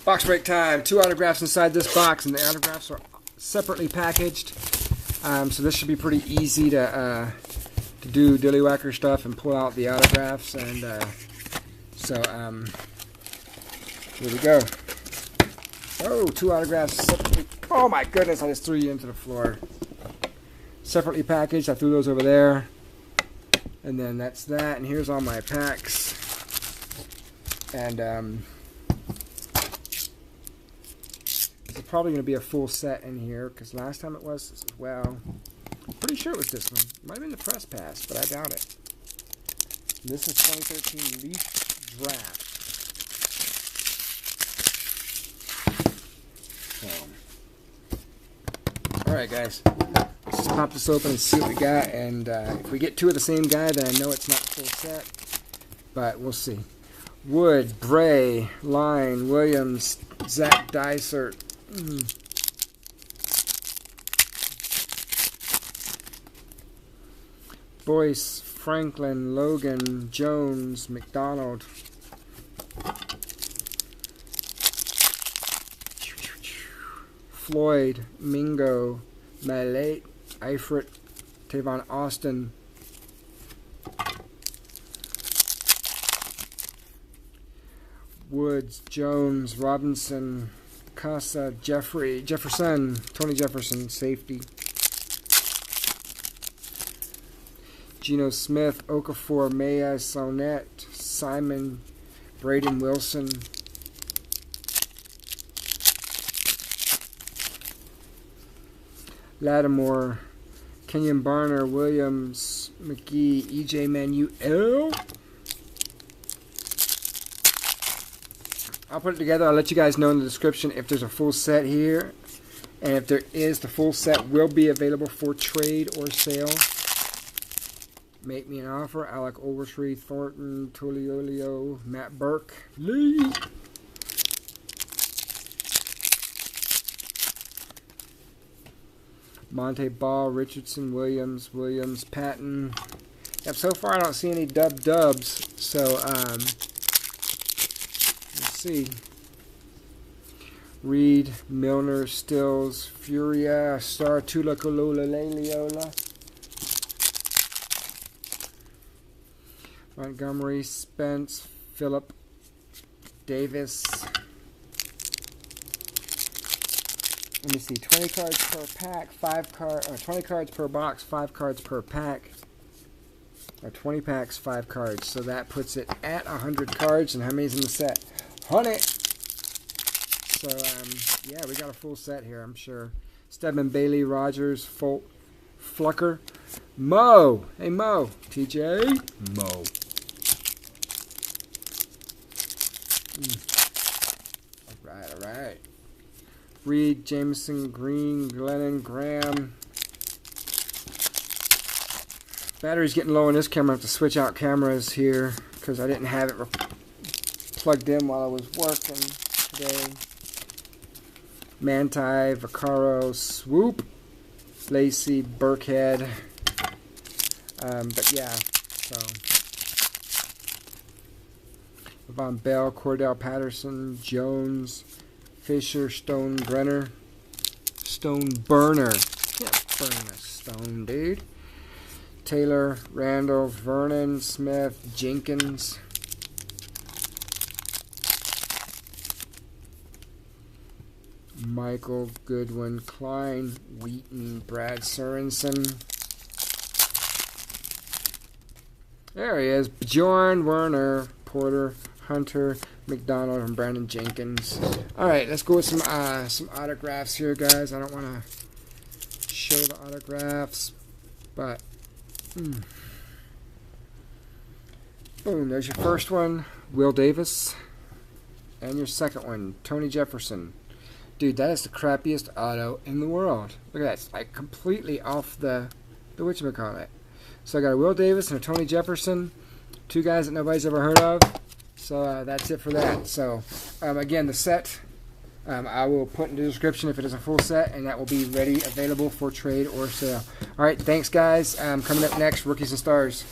Box break time. 2 autographs inside this box, and the autographs are separately packaged. So this should be pretty easy to do dillywhacker stuff and pull out the autographs. And here we go. Oh, 2 autographs separately. Oh my goodness, I just threw you into the floor. Separately packaged. I threw those over there. And then that's that. And here's all my packs. And there's probably going to be a full set in here, because last time it was as well. I'm pretty sure it was this one. It might have been the press pass, but I doubt it. This is 2013 Leaf Draft. Alright guys, let's just pop this open and see what we got. And if we get 2 of the same guy, then I know it's not full set. But we'll see. Wood, Bray, Line, Williams, Zach Dysert. Boyce, Franklin, Logan, Jones, McDonald. Floyd, Mingo, Malate, Eifert, Tavon Austin. Woods, Jones, Robinson, Casa, Jefferson, Tony Jefferson, safety. Geno Smith, Okafor, Maya, Sonnet, Simon, Braden Wilson. Lattimore, Kenyon Barner, Williams, McGee, EJ Manuel. I'll put it together. I'll let you guys know in the description if there's a full set here. And if there is, the full set will be available for trade or sale. Make me an offer. Alec Ogletree, Thornton, Tuliolio, Matt Burke, Lee. Monte Ball, Richardson, Williams, Patton. Yep, so far I don't see any dubs. So, let's see. Reed, Milner, Stills, Furia, Star, Tula, Colola, Leola. Montgomery, Spence, Phillip, Davis. Let me see, 20 cards per pack, 20 cards per box, 5 cards per pack. Or 20 packs, 5 cards. So that puts it at 100 cards. And how many's in the set? 100! So, yeah, we got a full set here, I'm sure. Stedman, Bailey, Rogers, Flucker, Mo. Hey, Mo. TJ. Mo. All right. Reed, Jameson, Green, Glennon, Graham. Battery's getting low on this camera. I have to switch out cameras here because I didn't have it plugged in while I was working today. Manti, Vaccaro, Swoop, Lacey, Burkhead. But yeah, so Von Bell, Cordell Patterson, Jones, Fisher, Stone Burner. Can't burn a stone, dude. Taylor, Randall, Vernon, Smith, Jenkins. Michael, Goodwin, Klein, Wheaton, Brad Sorensen. There he is. Bjorn, Werner, Porter, Hunter, McDonald, and Brandon Jenkins. Alright, let's go with some autographs here, guys. I don't want to show the autographs, but boom, there's your first one, Will Davis. And your second one, Tony Jefferson. Dude, that is the crappiest auto in the world. Look at that. It's like completely off the whatchamacallit. So I got a Will Davis and a Tony Jefferson. 2 guys that nobody's ever heard of. So that's it for that. So again, the set I will put in the description if it is a full set, and that will be ready, available for trade or sale. All right, thanks guys. Coming up next, Rookies and Stars.